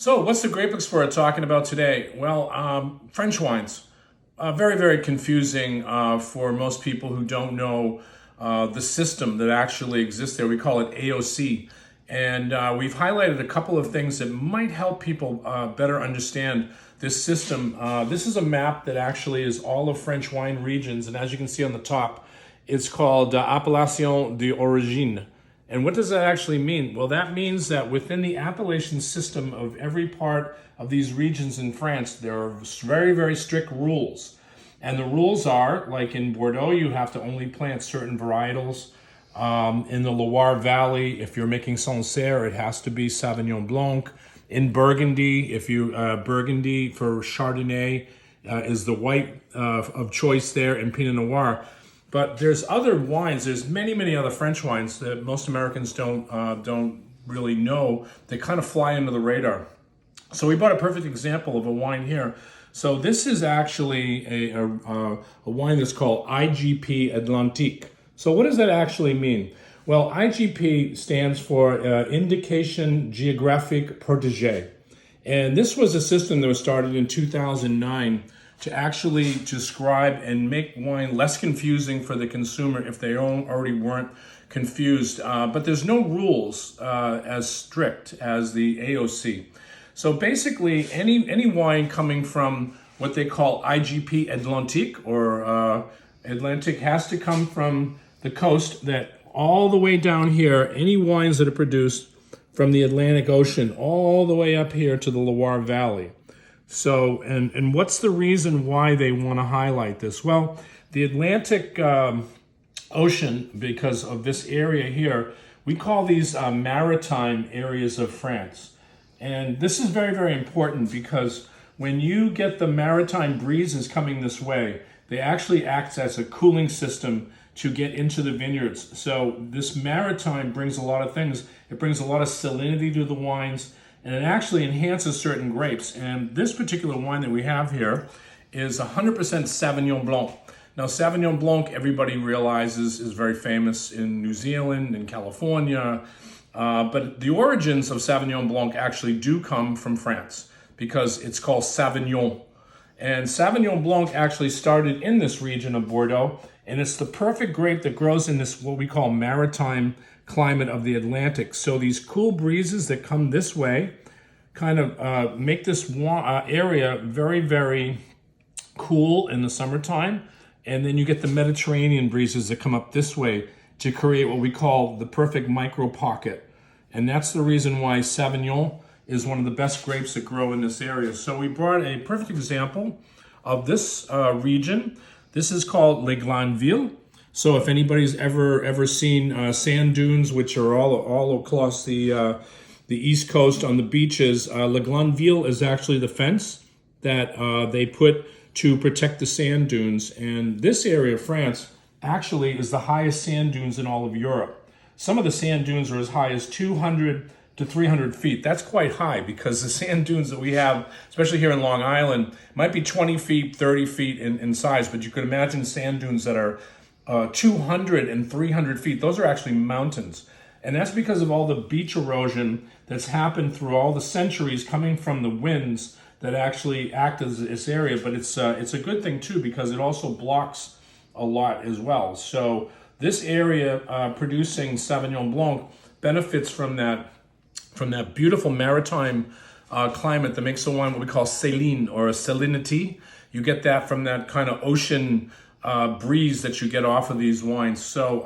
So, what's the Grape Explorer talking about today? Well, French wines. Very, very confusing for most people who don't know the system that actually exists there. We call it AOC. And we've highlighted a couple of things that might help people better understand this system. This is a map that actually is all of French wine regions. And as you can see on the top, it's called Appellation d'Origine. And what does that actually mean? Well, that means that within the appellation system of every part of these regions in France, there are very, very strict rules. And the rules are, like in Bordeaux, you have to only plant certain varietals. In the Loire Valley, if you're making Sancerre, it has to be Sauvignon Blanc. In Burgundy, Burgundy for Chardonnay is the white of choice there, and Pinot Noir. But there's other wines. There's many, many other French wines that most Americans don't really know. They kind of fly under the radar. So we brought a perfect example of a wine here. So this is actually a wine that's called IGP Atlantique. So what does that actually mean? Well, IGP stands for Indication Géographique Protégée. And this was a system that was started in 2009 to actually describe and make wine less confusing for the consumer if they already weren't confused. But there's no rules as strict as the AOC. So basically, any wine coming from what they call IGP Atlantique or Atlantic has to come from the coast, that all the way down here, any wines that are produced from the Atlantic Ocean all the way up here to the Loire Valley. So, and what's the reason why they want to highlight this? Well, the Atlantic Ocean, because of this area here, we call these maritime areas of France. And this is very, very important because when you get the maritime breezes coming this way, they actually act as a cooling system to get into the vineyards. So this maritime brings a lot of things. It brings a lot of salinity to the wines, and it actually enhances certain grapes. And this particular wine that we have here is 100% Sauvignon Blanc. Now, Sauvignon Blanc, everybody realizes, is very famous in New Zealand and California. But the origins of Sauvignon Blanc actually do come from France because it's called Sauvignon. And Sauvignon Blanc actually started in this region of Bordeaux, and it's the perfect grape that grows in this, what we call maritime climate of the Atlantic. So these cool breezes that come this way kind of make this area very, very cool in the summertime. And then you get the Mediterranean breezes that come up this way to create what we call the perfect micro pocket. And that's the reason why Sauvignon is one of the best grapes that grow in this area. So we brought a perfect example of this region. This is called Les Glanvilles. So if anybody's ever seen sand dunes, which are all across the East Coast on the beaches, Les Glanvilles is actually the fence that they put to protect the sand dunes. And this area of France actually is the highest sand dunes in all of Europe. Some of the sand dunes are as high as 200 to 300 feet. That's quite high because the sand dunes that we have, especially here in Long Island, might be 20 feet, 30 feet in size, but you could imagine sand dunes that are 200 and 300 feet. Those are actually mountains. And that's because of all the beach erosion that's happened through all the centuries coming from the winds that actually act as this area. But it's a good thing too because it also blocks a lot as well. So this area producing Sauvignon Blanc benefits from that beautiful maritime climate that makes the wine what we call saline or a salinity. You get that from that kind of ocean breeze that you get off of these wines. So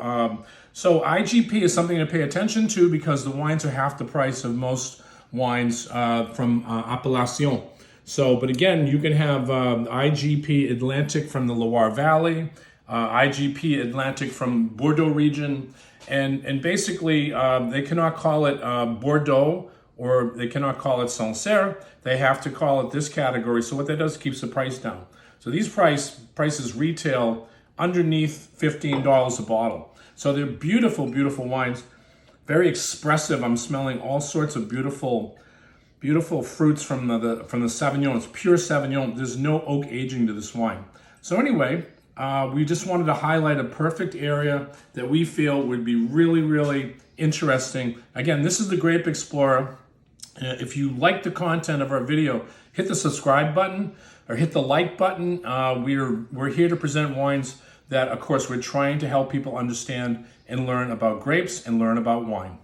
IGP is something to pay attention to because the wines are half the price of most wines from Appellation. So, but again, you can have IGP Atlantic from the Loire Valley, IGP Atlantic from Bordeaux region, and basically they cannot call it Bordeaux or they cannot call it Sancerre. They have to call it this category. So what that does keeps the price down. So these prices retail underneath $15 a bottle. So they're beautiful, beautiful wines, very expressive. I'm smelling all sorts of beautiful fruits from the Sauvignon. It's pure Sauvignon. There's no oak aging to this wine. So anyway, we just wanted to highlight a perfect area that we feel would be really, really interesting. Again, this is the Grape Explorer. If you like the content of our video, hit the subscribe button or hit the like button. We're here to present wines that, of course, we're trying to help people understand and learn about grapes and learn about wine.